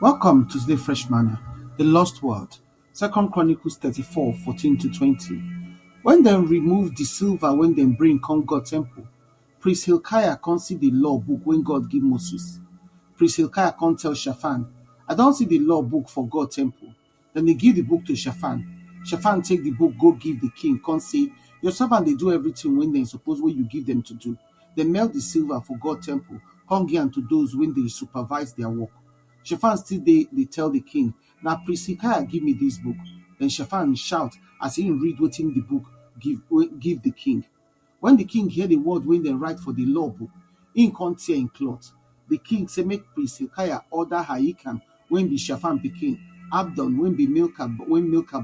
Welcome to the Fresh Manna, the Lost World, 2 Chronicles 34, 14 to 20. When they remove the silver when they bring come God temple, priest Hilkiah can't see the law book when God give Moses. Priest Hilkiah can't tell Shaphan, I don't see the law book for God temple. Then they give the book to Shaphan. Shaphan take the book, go give the king, can't say, your servant they do everything when they suppose what you give them to do. They melt the silver for God temple, come give am to those when they supervise their work. Shaphan still they tell the king, now priest Hilkiah give me this book. Then Shaphan shout as he read wetin the book give the king. When the king hear the word when they write for the law book, he come tear in cloth. The king say make priest Hilkiah order Ahikam when be Shaphan pikin, Abdon when be Milcah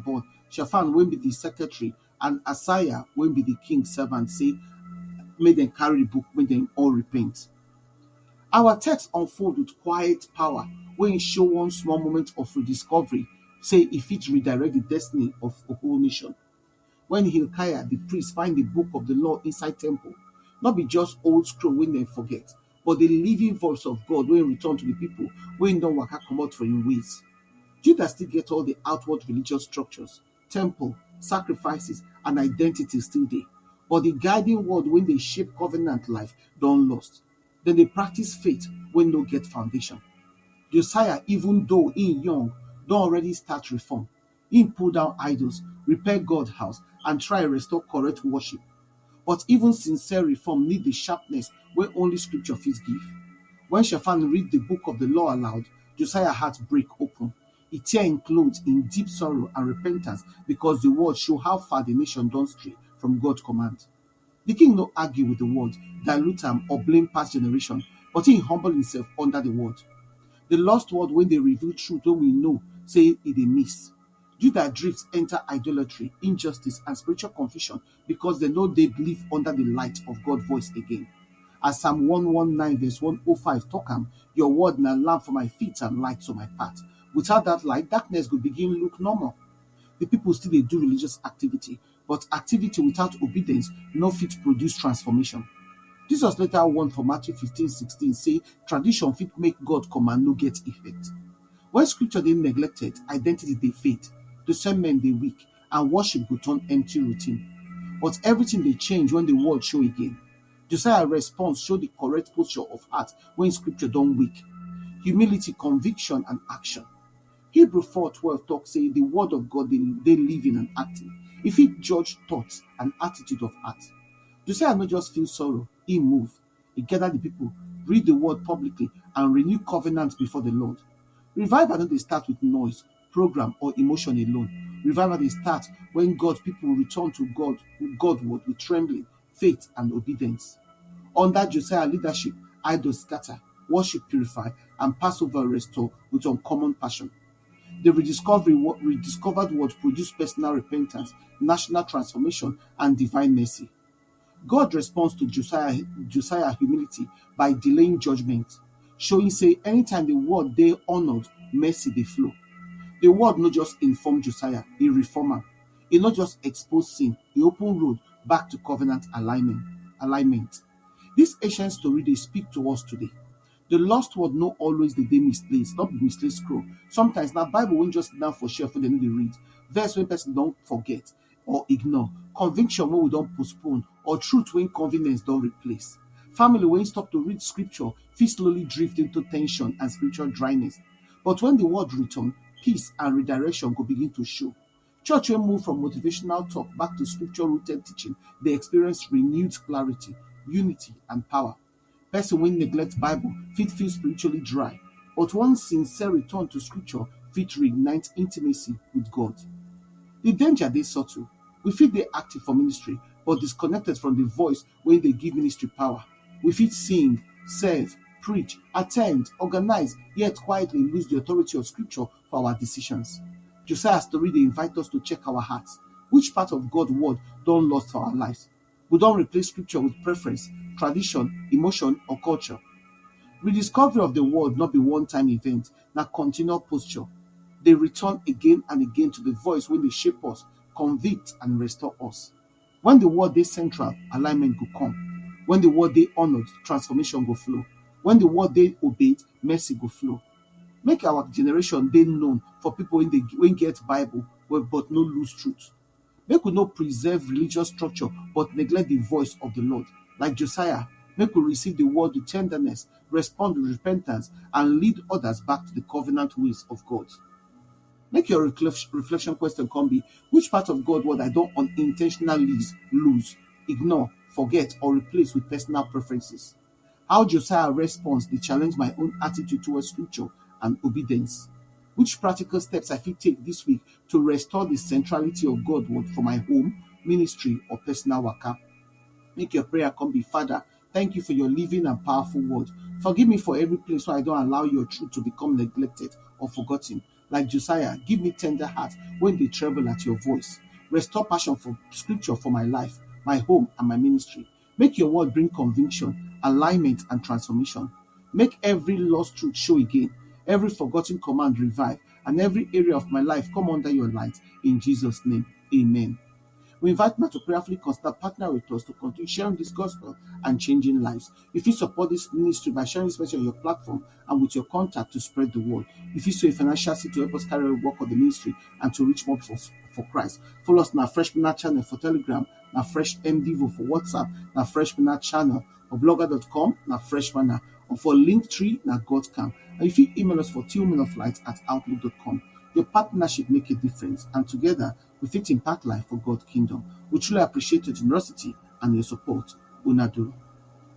born, Shaphan when be the secretary, and Asaiah when be the king's servant, say make them carry the book, make them all repent. Our text unfold with quiet power when it show one small moment of rediscovery, say if it redirect the destiny of a whole nation. When Hilkiah the priest find the book of the law inside temple, not be just old scroll when they forget, but the living voice of God when return to the people when don't waka comot for him ways. Judah still get all the outward religious structures, temple, sacrifices, and identity still there. But the guiding word when they shape covenant life don't lost. Then they practice faith when no get foundation. Josiah, even though he young, don't already start reform. He pull down idols, repair God's house, and try restore correct worship. But even sincere reform need the sharpness where only scripture fit give. When Shaphan read the book of the law aloud, Josiah's heart break open. He tear in clothes in deep sorrow and repentance because the word show how far the nation done stray from God's command. The king no argue with the word, dilute am or blame past generation, but he humble himself under the word. The lost word when they reveal truth when we know, say it they miss. Judah drifts enter idolatry, injustice, and spiritual confusion because they know they live under the light of God's voice again. As Psalm 119 verse 105 talk am, your word na lamp for my feet and light to my path. Without that light, darkness will begin look normal. The people still they do religious activity, but activity without obedience no fit produce transformation. Jesus later warned for Matthew 15:16 say tradition fit make God command no get effect. When scripture dey neglected, identity dey fade, discernment dey weak, and worship go turn empty routine. But everything dey change when the word show again. Josiah's response show the correct posture of heart when scripture don weak. Humility, conviction, and action. Hebrew 4:12 talk say the word of God they living and active. If it judge thoughts and attitude of heart. Josiah not just feel sorrow, he move. He gather the people, read the word publicly, and renew covenants before the Lord. Revival don't they start with noise, program, or emotion alone. Revival they start when God's people return to God word with trembling, faith, and obedience. Under Josiah's leadership, idols scatter, worship purify, and Passover restore with uncommon passion. The rediscovered word produced personal repentance, national transformation, and divine mercy. God responds to Josiah humility by delaying judgment, showing say anytime the word they honored, mercy they flow. The word not just inform Josiah, he reform am. He not just expose sin, he open road back to covenant alignment. This ancient story they speak to us today. The lost word no always the day misplaced, not be misplaced scroll. Sometimes now Bible won't just sit down for shelf when they need to read. Verse when person don't forget or ignore. Conviction when we don't postpone, or truth when convenience don't replace. Family when stop to read scripture, feel slowly drift into tension and spiritual dryness. But when the word return, peace and redirection go begin to show. Church will move from motivational talk back to scripture-rooted teaching. They experience renewed clarity, unity, and power. Person when neglect Bible fit feel spiritually dry, but one sincere return to scripture fit reignite intimacy with God. The danger they subtle. We fit dey active for ministry, but disconnected from the voice when they give ministry power. We fit sing, serve, preach, attend, organize, yet quietly lose the authority of scripture for our decisions. Josiah's story they invite us to check our hearts. Which part of God's word don't lost for our lives? We don't replace scripture with preference, tradition, emotion, or culture. Rediscovery of the word not be one-time event, na continual posture. They return again and again to the voice when they shape us, convict, and restore us. When the word they central, alignment go come. When the word they honored, transformation go flow. When the word they obeyed, mercy go flow. Make our generation dey known for people wey get Bible but no lose truth. Make we no preserve religious structure but neglect the voice of the Lord. Like Josiah, make we receive the word with tenderness, respond with repentance, and lead others back to the covenant ways of God. Make your reflection question come be, which part of God word I don unintentionally lose, ignore, forget, or replace with personal preferences? How Josiah responds dey challenge my own attitude towards scripture and obedience. Which practical steps I fit take this week to restore the centrality of God word for my home, ministry, or personal waka? Make your prayer come be, Father, thank you for your living and powerful word. Forgive me for every place where I don't allow your truth to become neglected or forgotten. Like Josiah, give me tender heart when they tremble at your voice. Restore passion for scripture for my life, my home, and my ministry. Make your word bring conviction, alignment, and transformation. Make every lost truth show again, every forgotten command revive, and every area of my life come under your light. In Jesus' name, amen. We invite now to prayerfully consider partner with us to continue sharing this gospel and changing lives. If you support this ministry by sharing this message on your platform and with your contact to spread the word, if you sow a financial seed to help us carry the work of the ministry and to reach more for Christ, follow us on our Fresh Manna channel for Telegram, na Fresh MDivo for WhatsApp, na Fresh Manna channel for blogger.com, na Fresh Manna, or for Linktree, na Godcam. And if you email us for tillmanoflight@outlook.com. Your partnership make a difference, and together we fit impact life for God's kingdom. We truly appreciate your generosity and your support. Una do.